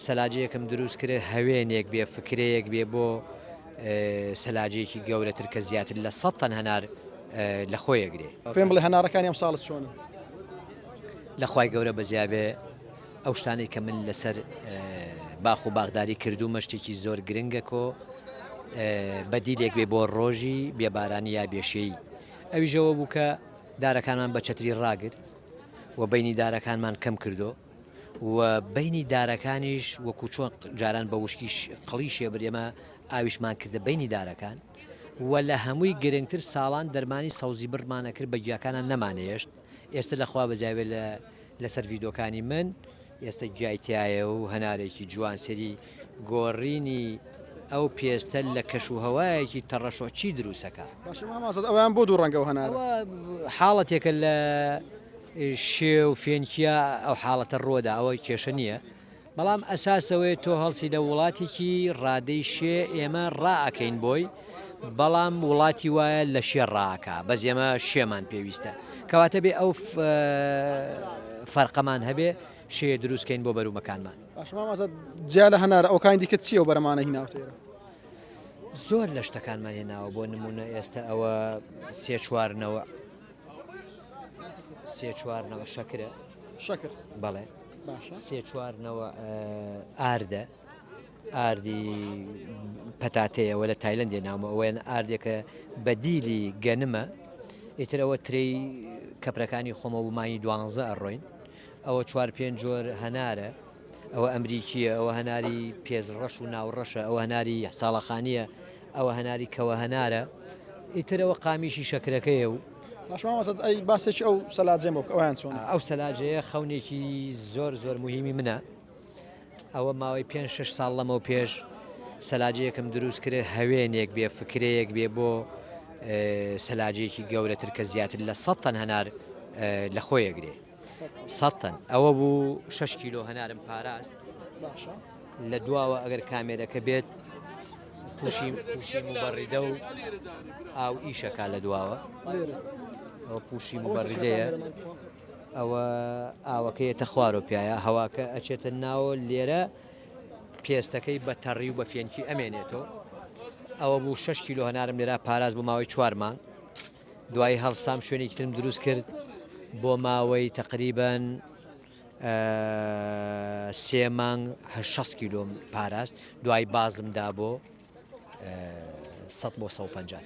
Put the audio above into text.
سەلاجەیەکم دروست کرد هەوێنێک بێ فکرەیەک بێ بۆ سەلاجەیەکی گەورەتر کە زیاتر لە 100 تەن هەنار لە خۆیەگرێ. پێم بڵێ هەنارەکانی ئەم ساڵت چۆنن؟ لەخوای گەورە بەزیابێ ئەو شتانەی کە من لەسەر باخ و باغداری کردومە شتێکی زۆر گرنگە کۆ بەدیلێک بێ بۆ ڕۆژی بێبارانی یا بێشەیی. ئەویژەوە بوو کە دارەکانمان بە چەتری ڕاگرت و بینی دارەکانمان کەم کردو و بینی دارەکانیش وەکو چۆن جاران بە وشکی قڵی شێبرێمە ئاویشمان کردە بینی دارەکان و لە هەمووی گرنگتر ساڵان دەرمانی سەوزی بڕمانە کرد بە گیاکانان نەمانێشت. ئێستا لەخوا بەزیاوێ لەسەر ڤیدۆکانی من ئێستا گیایتیایە و هەنارێکی جوان سەری گۆڕینی ئەو پێستە لە کەش و هەوایەکی تەڕەشۆچی دروستەکە. ئەویان بۆ دوو ڕەنگە و هەنار حاڵەتێکە لە شێ و فێنکیا ئەو حاڵەتە ڕۆدا ئەوە کێشە نییە، بەڵام ئەساسەوەی تۆ هەڵسی لە وڵاتێکی ڕادەی شێ ئێمە ڕائەکەین بۆی، بەڵام وڵاتی وایە لە شێ ڕاکە بەس ئێمە شێمان پێویستە کەواتە بێ ئەو فەرقەمان هەبێ شێ دروستکەین بۆ بەرومەکانمان. جیا لە هەنار ئەوکانی دیکە چییە و بەرەمانە هیناوتێرە؟ زۆر لە شتەکانمان هێناوە بۆ نمونە ئێستا ئەوە سێ چوارنەوە شەکرە شەکر بەڵێ سێ چوارنەوە ئاردە ئاردی پەتاتەیەوە لە تایلەندێ ناومە ئەوەیان ئاردێکە بەدیلی گەنمە ئیتر ئەوە ترەی کەپرەکانی خۆمە بمانی 12 ئەڕۆین ئەوە 4-5 جۆر هەنارە ئەوە ئەمریکیە ئەوە هەناری پێزڕەش و ناوڕەشە ئەوە هەناری ساڵەخانیە ئەوە هەناری کەوە هەنارە ئیترەوە قامیشی شەکرەکەیە و ئەی باسێکی ئەو سەلاجێم بۆ ئەویان چۆن؟ ئەو سەلاجەیە خەونێکی زۆر مهمی منە. ئەوە ماوەی 5-6 ساڵ لەمەوە پێش سەلاجەیەکم دروست کرد هەوێنێک بێ فکرەیەک بێ بۆ سەلاجەیەکی گەورەتر کە زیاتر لە 100 تەن هەنار لە خۆیەگرێ. 100 تەن ئەوە بوو 6 کیلۆ هەنارم پاراست. لە دواوە ئەگەر کامێرەکە بێت پوشی موبەڕیدە و ئاو ئیشەکە لە دواوە ئەوە پوشی موبەڕیدەیە ئەوە ئاوەکەیەتە خوارۆ پیایە هەواکە ئەچێتە ناوە لێرە پێستەکەی بە تەڕی و بە فێنکی ئەمێنێتەوە. ئەوە بوو 6 کیلۆ هەنارم لێرە پاراست بۆ ماوەی 4 مانگ. دوای هەڵسام شوێنێکی ترم دروست کرد بۆ ماوەی تقریبەن 3 مانگ 6 کیلۆم پاراست دوای بازمدا بۆ 100 بۆ 150.